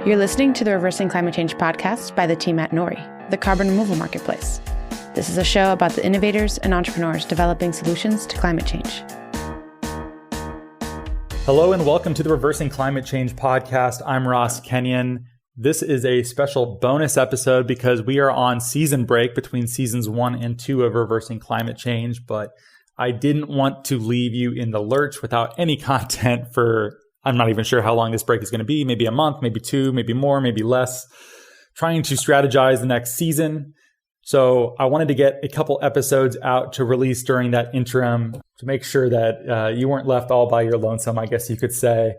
You're listening to the Reversing Climate Change podcast by the team at Nori, the carbon removal marketplace. This is a show about the innovators and entrepreneurs developing solutions to climate change. Hello and welcome to the Reversing Climate Change podcast. I'm Ross Kenyon. This is a special bonus episode because we are on season break between seasons 1 and 2 of Reversing Climate Change, but I didn't want to leave you in the lurch without any content for, I'm not even sure how long this break is going to be, maybe a month, maybe 2, maybe more, maybe less, trying to strategize the next season. So I wanted to get a couple episodes out to release during that interim to make sure that you weren't left all by your lonesome, I guess you could say.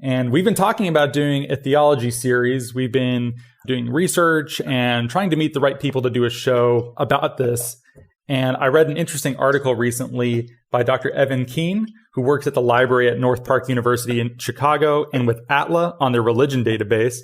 And we've been talking about doing a theology series. We've been doing research and trying to meet the right people to do a show about this. And I read an interesting article recently by Dr. Kuehn, who works at the library at North Park University in Chicago and with ATLA on their religion database.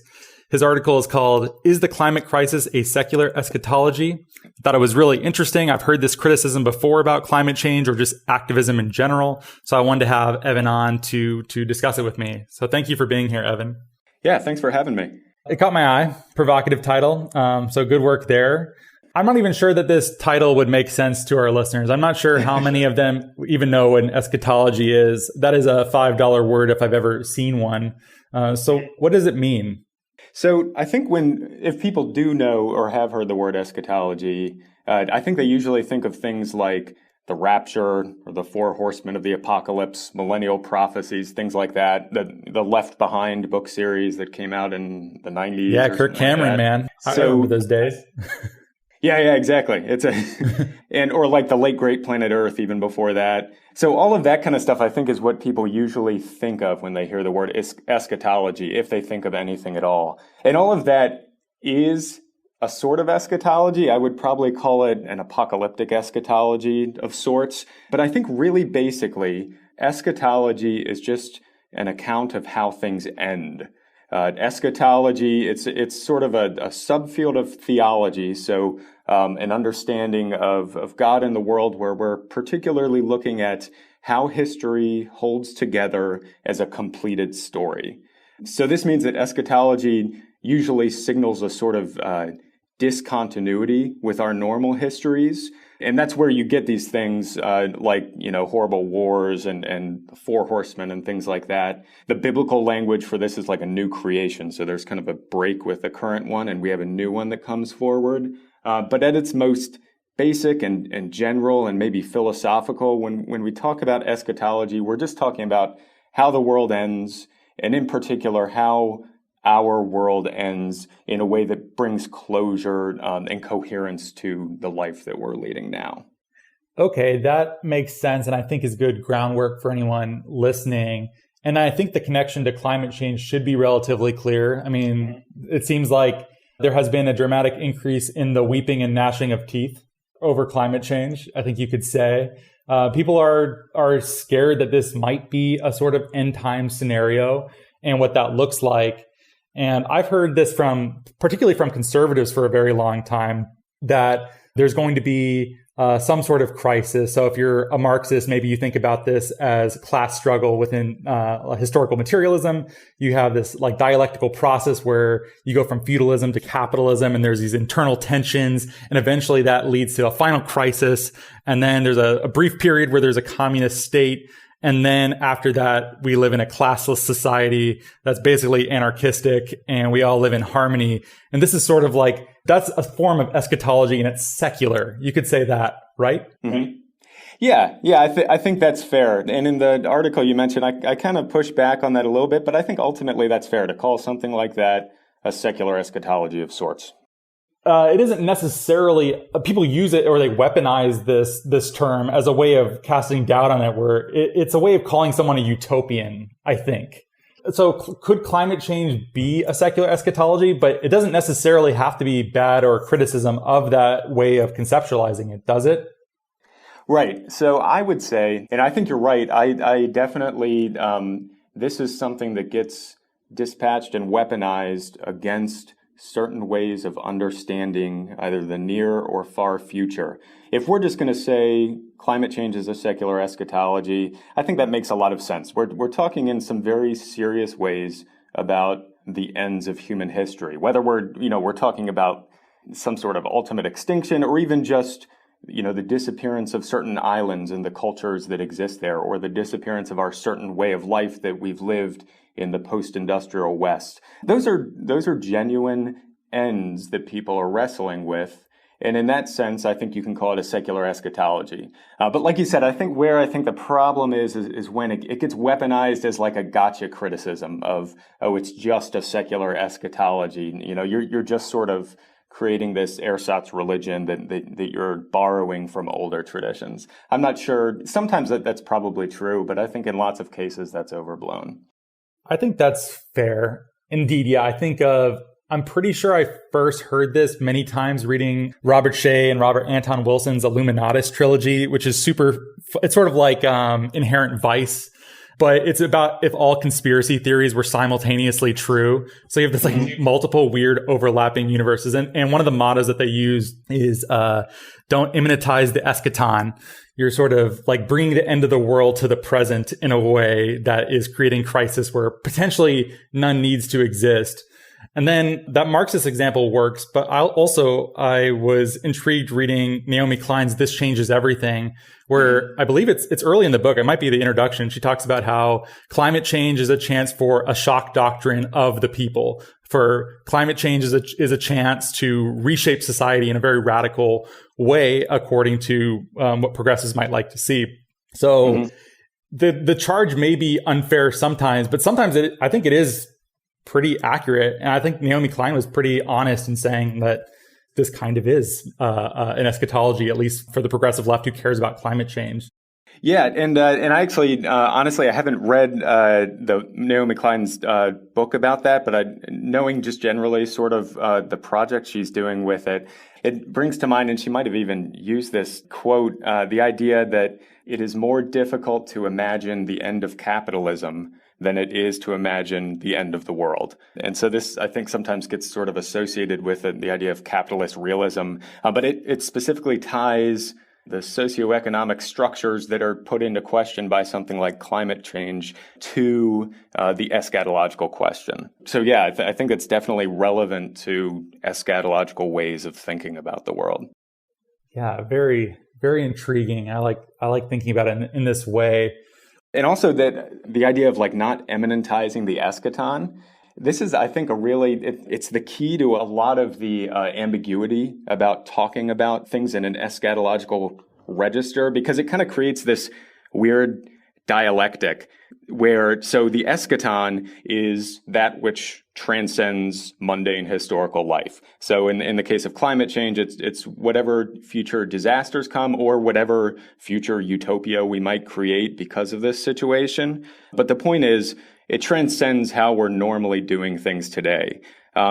His article is called, "Is the Climate Crisis a Secular Eschatology?" I thought it was really interesting. I've heard this criticism before about climate change or just activism in general. So I wanted to have Evan on to discuss it with me. So thank you for being here, Evan. Yeah, thanks for having me. It caught my eye. Provocative title. So good work there. I'm not even sure that this title would make sense to our listeners. I'm not sure how many of them even know what an eschatology is. That is a $5 word if I've ever seen one. So what does it mean? So I think if people do know or have heard the word eschatology, I think they usually think of things like the rapture or the 4 horsemen of the apocalypse, millennial prophecies, things like that. The Left Behind book series that came out in the 90s. Yeah, Kirk Cameron, man. I remember those days. Yeah, exactly. Or like the late great Planet Earth, even before that. So all of that kind of stuff, I think, is what people usually think of when they hear the word eschatology, if they think of anything at all. And all of that is a sort of eschatology. I would probably call it an apocalyptic eschatology of sorts. But I think really basically, eschatology is just an account of how things end. Eschatology, it's sort of a subfield of theology, so an understanding of God and the world where we're particularly looking at how history holds together as a completed story. So this means that eschatology usually signals a sort of discontinuity with our normal histories. And that's where you get these things like, horrible wars and 4 horsemen and things like that. The biblical language for this is like a new creation. So there's kind of a break with the current one, and we have a new one that comes forward. But at its most basic and general and maybe philosophical, when we talk about eschatology, we're just talking about how the world ends, and in particular, how our world ends in a way that brings closure and coherence to the life that we're leading now. Okay, that makes sense, and I think is good groundwork for anyone listening. And I think the connection to climate change should be relatively clear. I mean, it seems like there has been a dramatic increase in the weeping and gnashing of teeth over climate change, I think you could say. People are scared that this might be a sort of end time scenario and what that looks like. And I've heard this particularly from conservatives for a very long time, that there's going to be some sort of crisis. So if you're a Marxist, maybe you think about this as class struggle within historical materialism. You have this like dialectical process where you go from feudalism to capitalism, and there's these internal tensions, and eventually that leads to a final crisis. And then there's a brief period where there's a communist state. And then after that, we live in a classless society that's basically anarchistic, and we all live in harmony. And this is sort of like, that's a form of eschatology, and it's secular. You could say that, right? Mm-hmm. Yeah, I think that's fair. And in the article you mentioned, I kind of push back on that a little bit, but I think ultimately that's fair to call something like that a secular eschatology of sorts. It isn't necessarily, people use it or they weaponize this term as a way of casting doubt on it, where it's a way of calling someone a utopian, I think. So could climate change be a secular eschatology? But it doesn't necessarily have to be bad or criticism of that way of conceptualizing it, does it? Right. So I would say, and I think you're right, I definitely, this is something that gets dispatched and weaponized against certain ways of understanding either the near or far future. If we're just going to say climate change is a secular eschatology, I think that makes a lot of sense. We're talking in some very serious ways about the ends of human history, whether we're talking about some sort of ultimate extinction or even just the disappearance of certain islands and the cultures that exist there, or the disappearance of our certain way of life that we've lived in the post-industrial West. Those are genuine ends that people are wrestling with. And in that sense, I think you can call it a secular eschatology. But like you said, I think the problem is when it gets weaponized as like a gotcha criticism of, oh, it's just a secular eschatology. You're just sort of creating this ersatz religion that you're borrowing from older traditions. I'm not sure. Sometimes that's probably true, but I think in lots of cases that's overblown. I think that's fair. Indeed, yeah. I'm pretty sure I first heard this many times reading Robert Shea and Robert Anton Wilson's Illuminatus trilogy, which is it's sort of like Inherent Vice, but it's about if all conspiracy theories were simultaneously true. So you have this like multiple weird overlapping universes. And one of the mottos that they use is, don't immanentize the eschaton. You're sort of like bringing the end of the world to the present in a way that is creating crisis where potentially none needs to exist. And then that Marxist example works, but I was intrigued reading Naomi Klein's This Changes Everything, where I believe it's early in the book. It might be the introduction. She talks about how climate change is a chance for a shock doctrine of the people. For climate change is a chance to reshape society in a very radical way, according to what progressives might like to see. So the charge may be unfair sometimes, but sometimes I think it is pretty accurate. And I think Naomi Klein was pretty honest in saying that this kind of is an eschatology, at least for the progressive left who cares about climate change. Yeah, and I actually, honestly, I haven't read the Naomi Klein's book about that, but knowing just generally sort of the project she's doing with it, it brings to mind, and she might have even used this quote, the idea that it is more difficult to imagine the end of capitalism than it is to imagine the end of the world. And so this, I think, sometimes gets sort of associated with the idea of capitalist realism, but it specifically ties the socioeconomic structures that are put into question by something like climate change to the eschatological question. So yeah, I think it's definitely relevant to eschatological ways of thinking about the world. Yeah, very, very intriguing. I like thinking about it in this way. And also that the idea of like not eminentizing the eschaton, this is, I think, it's the key to a lot of the ambiguity about talking about things in an eschatological register, because it kind of creates this weird dialectic so the eschaton is that which transcends mundane historical life. So in the case of climate change, it's whatever future disasters come or whatever future utopia we might create because of this situation. But the point is, it transcends how we're normally doing things today.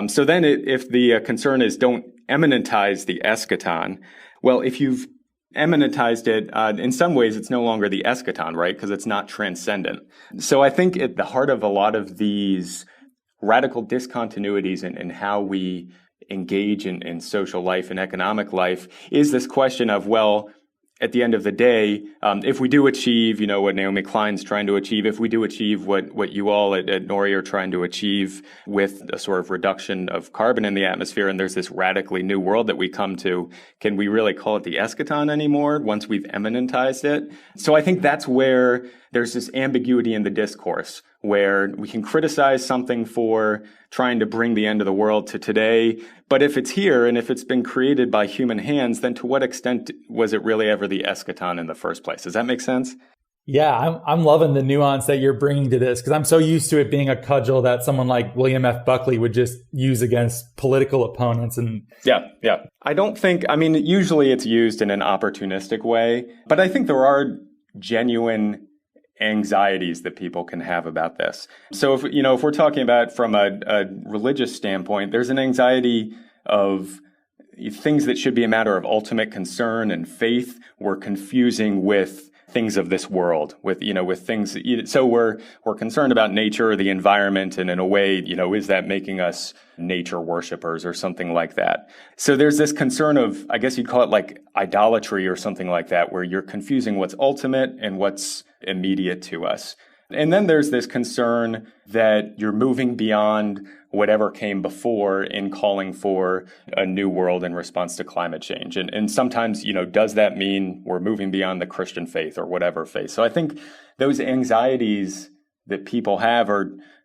So then if the concern is don't eminentize the eschaton, well, if you've eminentized it, in some ways it's no longer the eschaton, right? Because it's not transcendent. So I think at the heart of a lot of these radical discontinuities in how we engage in social life and economic life is this question of, well, at the end of the day, if we do achieve, what Naomi Klein's trying to achieve, if we do achieve what you all at Nori are trying to achieve with a sort of reduction of carbon in the atmosphere, and there's this radically new world that we come to, can we really call it the eschaton anymore once we've eminentized it? So I think that's where there's this ambiguity in the discourse, where we can criticize something for trying to bring the end of the world to today. But if it's here and if it's been created by human hands, then to what extent was it really ever the eschaton in the first place? Does that make sense? Yeah, I'm loving the nuance that you're bringing to this, because I'm so used to it being a cudgel that someone like William F. Buckley would just use against political opponents. And Yeah. Usually it's used in an opportunistic way, but I think there are genuine anxieties that people can have about this. So if we're talking about from a religious standpoint, there's an anxiety of things that should be a matter of ultimate concern and faith we're confusing with things of this world, with things. So we're concerned about nature or the environment, and in a way, is that making us nature worshipers or something like that? So there's this concern of, I guess you'd call it like idolatry or something like that, where you're confusing what's ultimate and what's immediate to us. And then there's this concern that you're moving beyond whatever came before in calling for a new world in response to climate change. And sometimes, does that mean we're moving beyond the Christian faith or whatever faith? So I think those anxieties that people have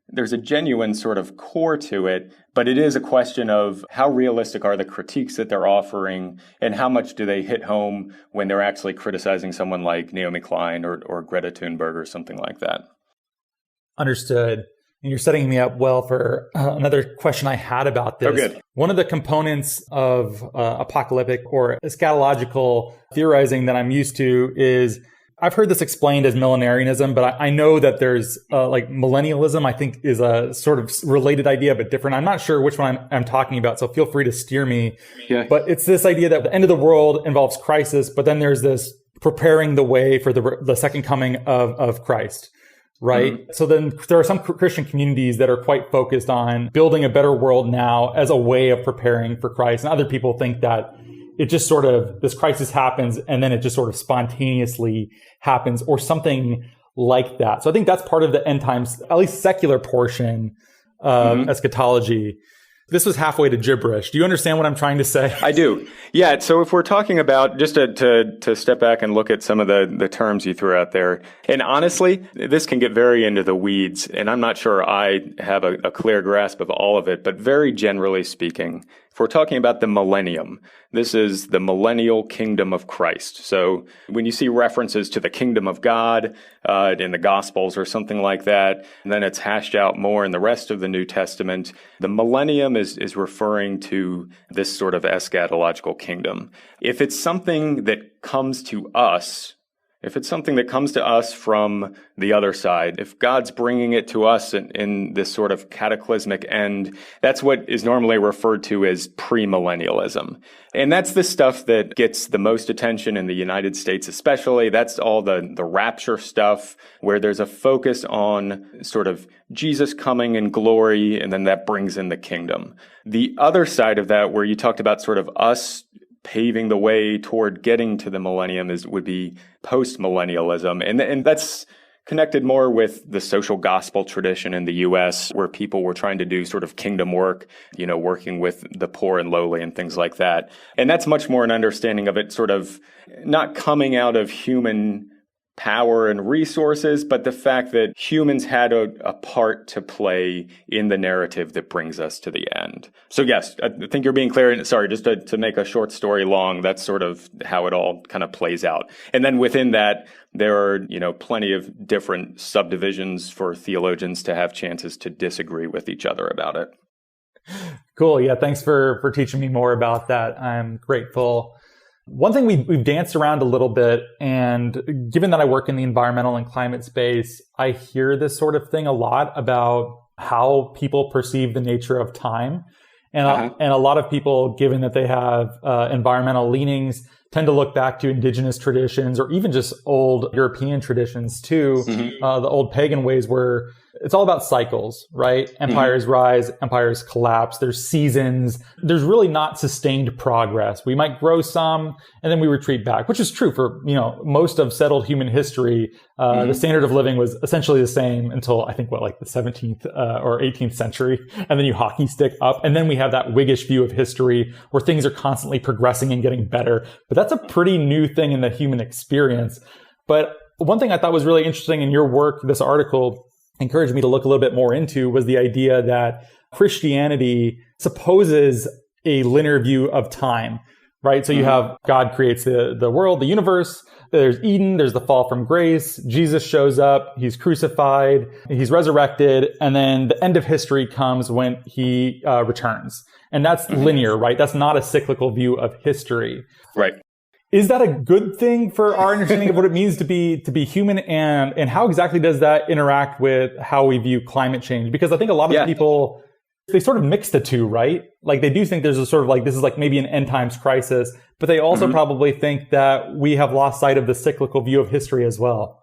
there's a genuine sort of core to it, but it is a question of how realistic are the critiques that they're offering and how much do they hit home when they're actually criticizing someone like Naomi Klein or Greta Thunberg or something like that. Understood. And you're setting me up well for another question I had about this. Oh, good. One of the components of apocalyptic or eschatological theorizing that I'm used to is I've heard this explained as millenarianism, but I know that there's like millennialism, I think is a sort of related idea, but different. I'm not sure which one I'm talking about, so feel free to steer me. Yeah. But it's this idea that the end of the world involves crisis, but then there's this preparing the way for the second coming of Christ, right? Mm-hmm. So then there are some Christian communities that are quite focused on building a better world now as a way of preparing for Christ. And other people think that it just sort of, this crisis happens and then it just sort of spontaneously happens or something like that. So I think that's part of the end times, at least secular portion of eschatology. This was halfway to gibberish. Do you understand what I'm trying to say? I do. Yeah. So if we're talking about, just to step back and look at some of the terms you threw out there, and honestly, this can get very into the weeds, and I'm not sure I have a clear grasp of all of it, but very generally speaking, if we're talking about the millennium, this is the millennial kingdom of Christ. So when you see references to the kingdom of God in the Gospels or something like that, and then it's hashed out more in the rest of the New Testament, the millennium is referring to this sort of eschatological kingdom. If it's something that comes to us, from the other side, if God's bringing it to us in this sort of cataclysmic end, that's what is normally referred to as premillennialism. And that's the stuff that gets the most attention in the United States especially. That's all the rapture stuff where there's a focus on sort of Jesus coming in glory, and then that brings in the kingdom. The other side of that, where you talked about sort of us paving the way toward getting to the millennium, would be post-millennialism. And that's connected more with the social gospel tradition in the U.S., where people were trying to do sort of kingdom work, working with the poor and lowly and things like that. And that's much more an understanding of it sort of not coming out of human power and resources, but the fact that humans had a part to play in the narrative that brings us to the end. So yes, I think you're being clear. Sorry, just to make a short story long, that's sort of how it all kind of plays out. And then within that, there are, plenty of different subdivisions for theologians to have chances to disagree with each other about it. Cool. Yeah. Thanks for teaching me more about that. I'm grateful. One thing we've danced around a little bit, and given that I work in the environmental and climate space, I hear this sort of thing a lot about how people perceive the nature of time. And a lot of people, given that they have environmental leanings, tend to look back to indigenous traditions or even just old European traditions too, the old pagan ways where it's all about cycles, right? Empires rise, empires collapse. There's seasons. There's really not sustained progress. We might grow some and then we retreat back, which is true for, most of settled human history. The standard of living was essentially the same until I think the 17th or 18th century. And then you hockey stick up. And then we have that Whiggish view of history where things are constantly progressing and getting better. But that's a pretty new thing in the human experience. But one thing I thought was really interesting in your work, this article encouraged me to look a little bit more into, was the idea that Christianity supposes a linear view of time, right? So you have God creates the world, the universe. There's Eden. There's the fall from grace. Jesus shows up. He's crucified. He's resurrected. And then the end of history comes when he returns. And that's linear, right? That's not a cyclical view of history. Right. Is that a good thing for our understanding of what it means to be human, and how exactly does that interact with how we view climate change? Because I think a lot of people, they sort of mix the two, right? Like they do think there's a sort of this is maybe an end times crisis, but they also probably think that we have lost sight of the cyclical view of history as well.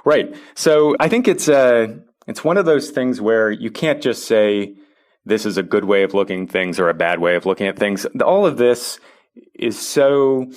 Right. So I think it's one of those things where you can't just say this is a good way of looking at things or a bad way of looking at things. All of this is so...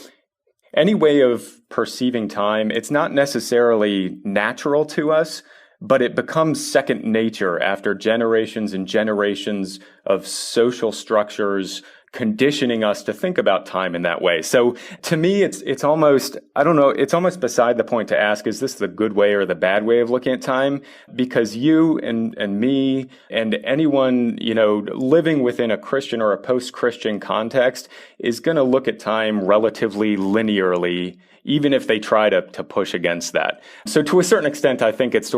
Any way of perceiving time, it's not necessarily natural to us, but it becomes second nature after generations and generations of social structures conditioning us to think about time in that way. So to me, it's almost, I don't know, it's almost beside the point to ask, is this the good way or the bad way of looking at time? Because you and me and anyone, living within a Christian or a post-Christian context is going to look at time relatively linearly, even if they try to push against that. So to a certain extent, I think it's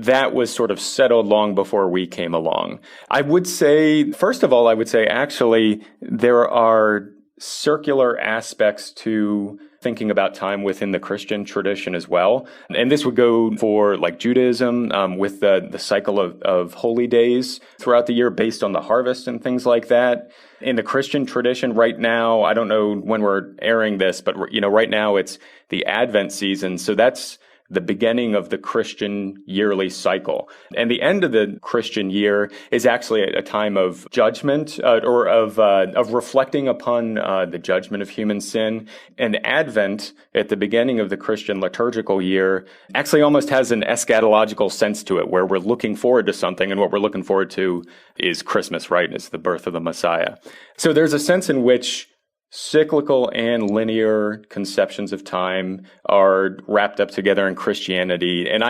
that was sort of settled long before we came along. I would say, first of all, actually there are circular aspects to thinking about time within the Christian tradition as well. And this would go for like Judaism, with the cycle of holy days throughout the year based on the harvest and things like that. In the Christian tradition right now, I don't know when we're airing this, but right now it's the Advent season. So that's the beginning of the Christian yearly cycle. And the end of the Christian year is actually a time of judgment, or of reflecting upon the judgment of human sin. And Advent, at the beginning of the Christian liturgical year, actually almost has an eschatological sense to it, where we're looking forward to something, and what we're looking forward to is Christmas, right? It's the birth of the Messiah. So there's a sense in which cyclical and linear conceptions of time are wrapped up together in Christianity. And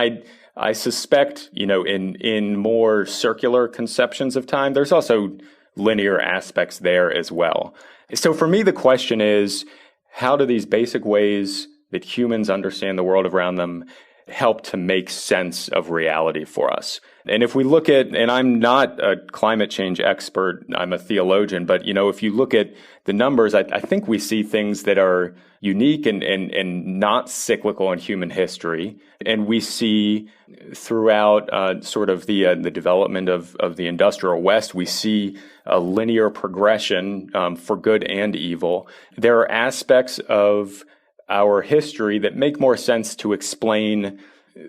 I suspect, in more circular conceptions of time, there's also linear aspects there as well. So for me, the question is, how do these basic ways that humans understand the world around them help to make sense of reality for us? And if we look at, and I'm not a climate change expert, I'm a theologian, but if you look at the numbers, I think we see things that are unique and not cyclical in human history. And we see throughout sort of the development of the industrial West, we see a linear progression for good and evil. There are aspects of our history that make more sense to explain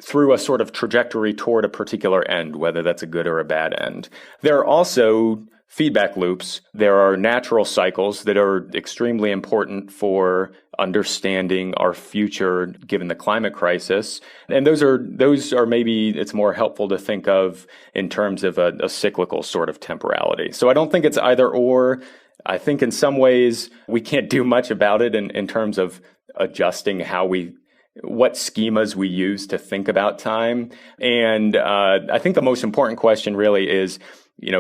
through a sort of trajectory toward a particular end, whether that's a good or a bad end. There are also feedback loops. There are natural cycles that are extremely important for understanding our future given the climate crisis. And those are maybe it's more helpful to think of in terms of a cyclical sort of temporality. So I don't think it's either or. I think in some ways we can't do much about it in terms of adjusting what schemas we use to think about time. And I think the most important question really is,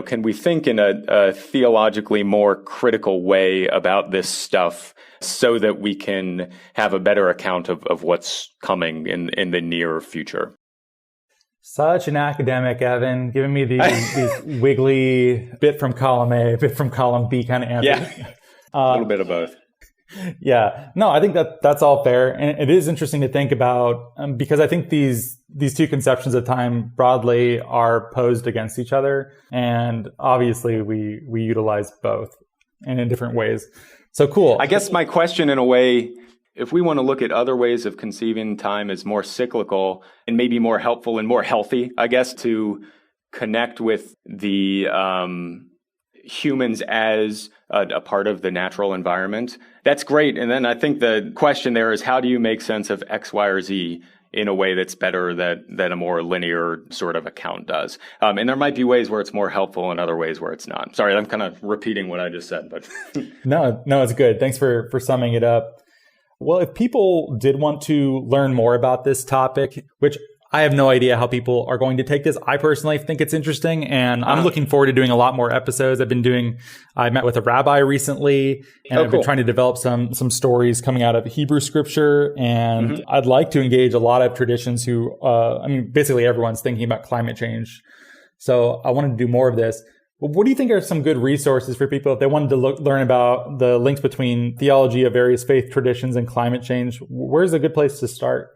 can we think in a theologically more critical way about this stuff so that we can have a better account of what's coming in the near future? Such an academic, Evan, giving me these wiggly bit from column A, bit from column B kind of answers. Yeah, a little bit of both. Yeah, no, I think that's all fair. And it is interesting to think about because I think these two conceptions of time broadly are posed against each other. And obviously we utilize both and in different ways. So cool. I guess my question in a way, if we want to look at other ways of conceiving time as more cyclical and maybe more helpful and more healthy, I guess, to connect with the humans as a part of the natural environment, that's great. And then I think the question there is, how do you make sense of X, Y, or Z in a way that's better than a more linear sort of account does? And there might be ways where it's more helpful and other ways where it's not. Sorry, I'm kind of repeating what I just said, but No, it's good. Thanks for summing it up. Well, if people did want to learn more about this topic, which I have no idea how people are going to take this. I personally think it's interesting, and I'm looking forward to doing a lot more episodes. I met with a rabbi recently, and I've been trying to develop some stories coming out of Hebrew scripture, and I'd like to engage a lot of traditions who, basically everyone's thinking about climate change. So I wanted to do more of this. But what do you think are some good resources for people if they wanted to learn about the links between theology of various faith traditions and climate change? Where's a good place to start?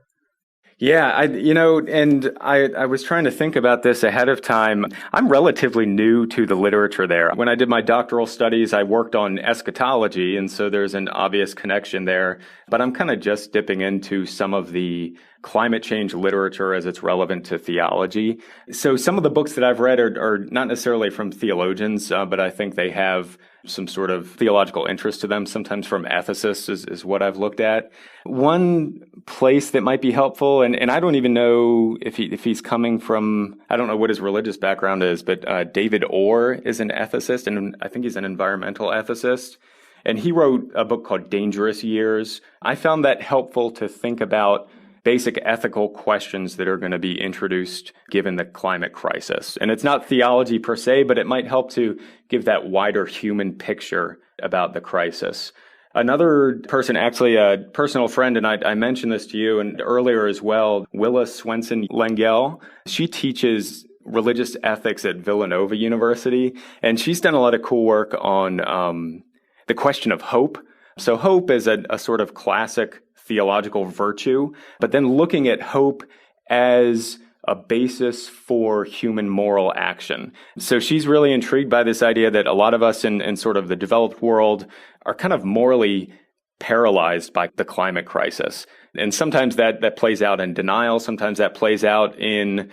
Yeah, I was trying to think about this ahead of time. I'm relatively new to the literature there. When I did my doctoral studies, I worked on eschatology, and so there's an obvious connection there. But I'm kind of just dipping into some of the climate change literature as it's relevant to theology. So some of the books that I've read are not necessarily from theologians, but I think they have some sort of theological interest to them, sometimes from ethicists is what I've looked at. One place that might be helpful, and I don't even know if he's coming from, I don't know what his religious background is, but David Orr is an ethicist, and I think he's an environmental ethicist. And he wrote a book called Dangerous Years. I found that helpful to think about basic ethical questions that are going to be introduced given the climate crisis. And it's not theology per se, but it might help to give that wider human picture about the crisis. Another person, actually a personal friend, and I mentioned this to you and earlier as well, Willa Swenson-Lengel. She teaches religious ethics at Villanova University, and she's done a lot of cool work on the question of hope. So hope is a sort of classic theological virtue, but then looking at hope as a basis for human moral action. So she's really intrigued by this idea that a lot of us in sort of the developed world are kind of morally paralyzed by the climate crisis. And sometimes that plays out in denial. Sometimes that plays out in,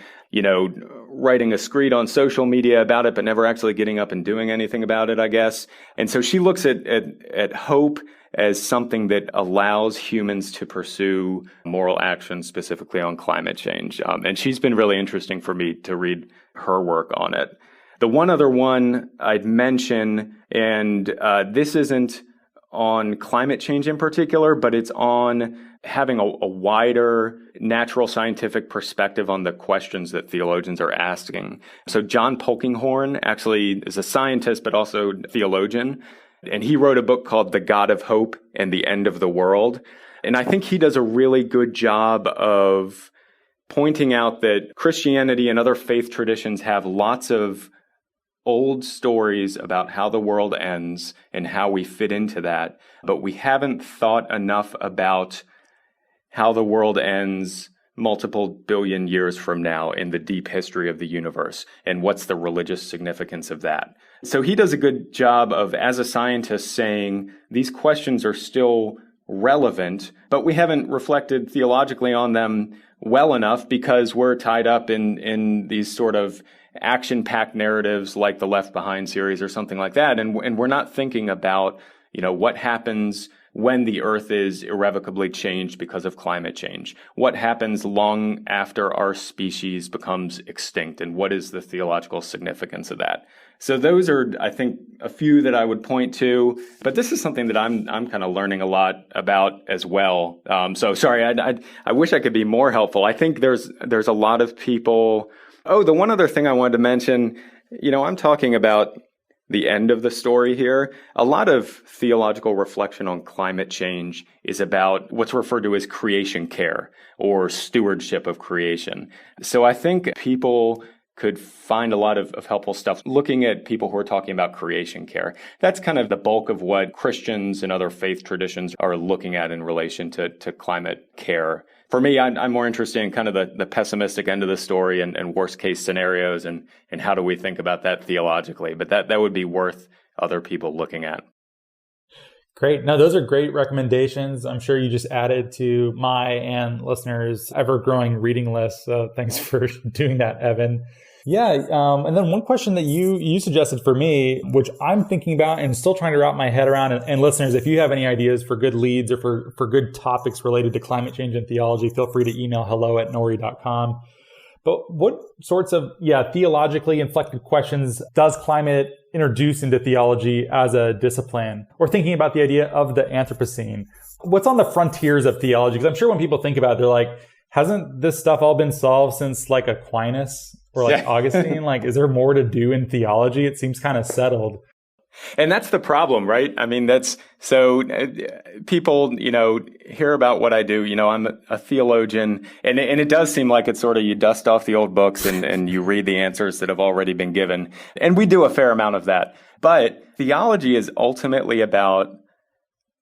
writing a screed on social media about it, but never actually getting up and doing anything about it, I guess. And so she looks at hope as something that allows humans to pursue moral action, specifically on climate change. And she's been really interesting for me to read her work on it. The one other one I'd mention, and this isn't on climate change in particular, but it's on having a wider natural scientific perspective on the questions that theologians are asking. So John Polkinghorne actually is a scientist, but also theologian. And he wrote a book called The God of Hope and the End of the World. And I think he does a really good job of pointing out that Christianity and other faith traditions have lots of old stories about how the world ends and how we fit into that. But we haven't thought enough about how the world ends multiple billion years from now in the deep history of the universe, and what's the religious significance of that. So he does a good job of, as a scientist, saying these questions are still relevant, but we haven't reflected theologically on them well enough because we're tied up in these sort of action-packed narratives like the Left Behind series or something like that, and we're not thinking about, what happens when the earth is irrevocably changed because of climate change. What happens long after our species becomes extinct, and what is the theological significance of that? So those are, I think, a few that I would point to, but this is something that I'm kind of learning a lot about as well. So sorry, I wish I could be more helpful. I think there's a lot of people. Oh, the one other thing I wanted to mention, I'm talking about the end of the story here. A lot of theological reflection on climate change is about what's referred to as creation care or stewardship of creation. So I think people could find a lot of helpful stuff looking at people who are talking about creation care. That's kind of the bulk of what Christians and other faith traditions are looking at in relation to climate care. For me, I'm more interested in kind of the pessimistic end of the story and worst case scenarios and how do we think about that theologically. But that would be worth other people looking at. Great. No, those are great recommendations. I'm sure you just added to my and listeners' ever-growing reading list. So thanks for doing that, Evan. Yeah. And then one question that you suggested for me, which I'm thinking about and still trying to wrap my head around, and listeners, if you have any ideas for good leads or for good topics related to climate change and theology, feel free to email hello@nori.com. But what sorts of, theologically inflected questions does climate introduce into theology as a discipline? Or thinking about the idea of the Anthropocene. What's on the frontiers of theology? Because I'm sure when people think about it, they're like, hasn't this stuff all been solved since like Aquinas or like Augustine? Like, is there more to do in theology? It seems kind of settled. And that's the problem, right? I mean, people, hear about what I do. I'm a theologian, and it does seem like it's sort of you dust off the old books and you read the answers that have already been given. And we do a fair amount of that. But theology is ultimately about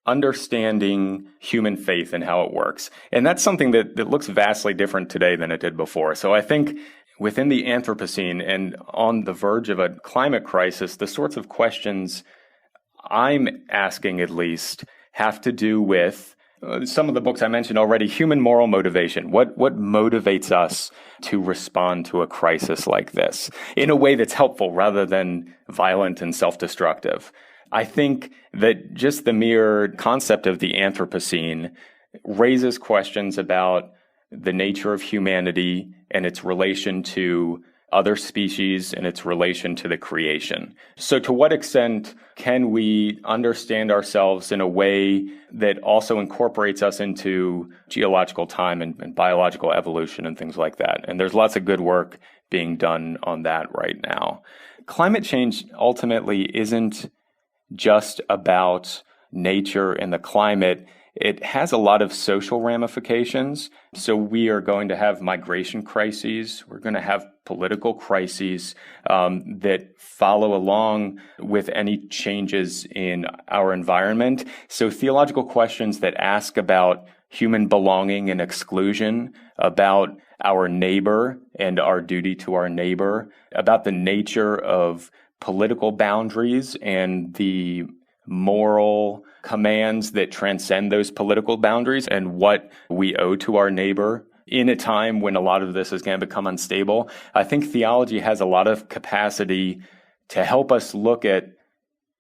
understanding human faith and how it works. And that's something that looks vastly different today than it did before. So I think within the Anthropocene and on the verge of a climate crisis, the sorts of questions I'm asking at least have to do with some of the books I mentioned already, human moral motivation. What motivates us to respond to a crisis like this in a way that's helpful rather than violent and self-destructive? I think that just the mere concept of the Anthropocene raises questions about the nature of humanity and its relation to other species and its relation to the creation. So to what extent can we understand ourselves in a way that also incorporates us into geological time and biological evolution and things like that? And there's lots of good work being done on that right now. Climate change ultimately isn't just about nature and the climate. It has a lot of social ramifications. So we are going to have migration crises. We're going to have political crises that follow along with any changes in our environment. So theological questions that ask about human belonging and exclusion, about our neighbor and our duty to our neighbor, about the nature of political boundaries and the moral commands that transcend those political boundaries and what we owe to our neighbor in a time when a lot of this is going to become unstable. I think theology has a lot of capacity to help us look at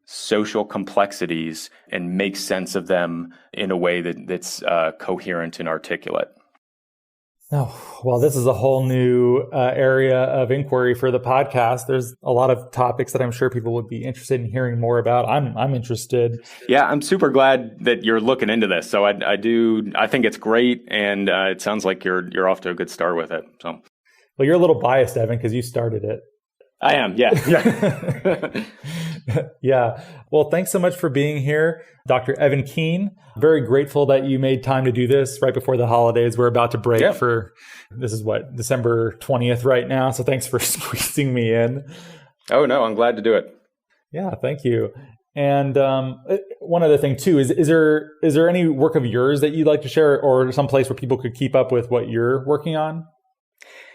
social complexities and make sense of them in a way that's coherent and articulate. Oh, well, this is a whole new area of inquiry for the podcast. There's a lot of topics that I'm sure people would be interested in hearing more about. I'm interested. Yeah, I'm super glad that you're looking into this. So I think it's great, and it sounds like you're off to a good start with it. So, well, you're a little biased, Evan, because you started it. I am, yeah. Yeah. Well, thanks so much for being here, Dr. Evan Kuehn. Very grateful that you made time to do this right before the holidays. We're about to break for, this is what, December 20th right now. So thanks for squeezing me in. Oh, no, I'm glad to do it. Yeah, thank you. And one other thing too, is there any work of yours that you'd like to share or some place where people could keep up with what you're working on?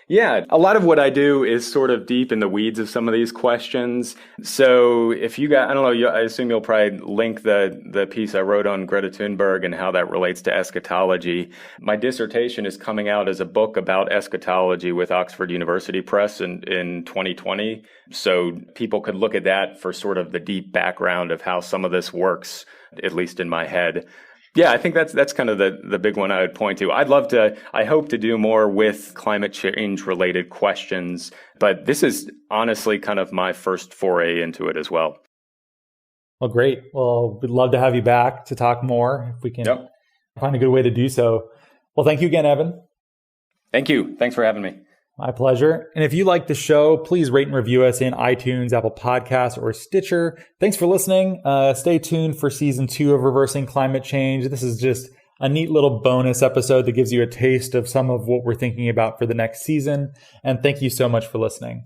Yeah, a lot of what I do is sort of deep in the weeds of some of these questions. So if you got, I don't know, I assume you'll probably link the piece I wrote on Greta Thunberg and how that relates to eschatology. My dissertation is coming out as a book about eschatology with Oxford University Press in 2020. So people could look at that for sort of the deep background of how some of this works, at least in my head. Yeah, I think that's kind of the big one I would point to. I hope to do more with climate change related questions, but this is honestly kind of my first foray into it as well. Well, great. Well, we'd love to have you back to talk more if we can find a good way to do so. Well, thank you again, Evan. Thank you. Thanks for having me. My pleasure. And if you like the show, please rate and review us in iTunes, Apple Podcasts, or Stitcher. Thanks for listening. Stay tuned for season 2 of Reversing Climate Change. This is just a neat little bonus episode that gives you a taste of some of what we're thinking about for the next season. And thank you so much for listening.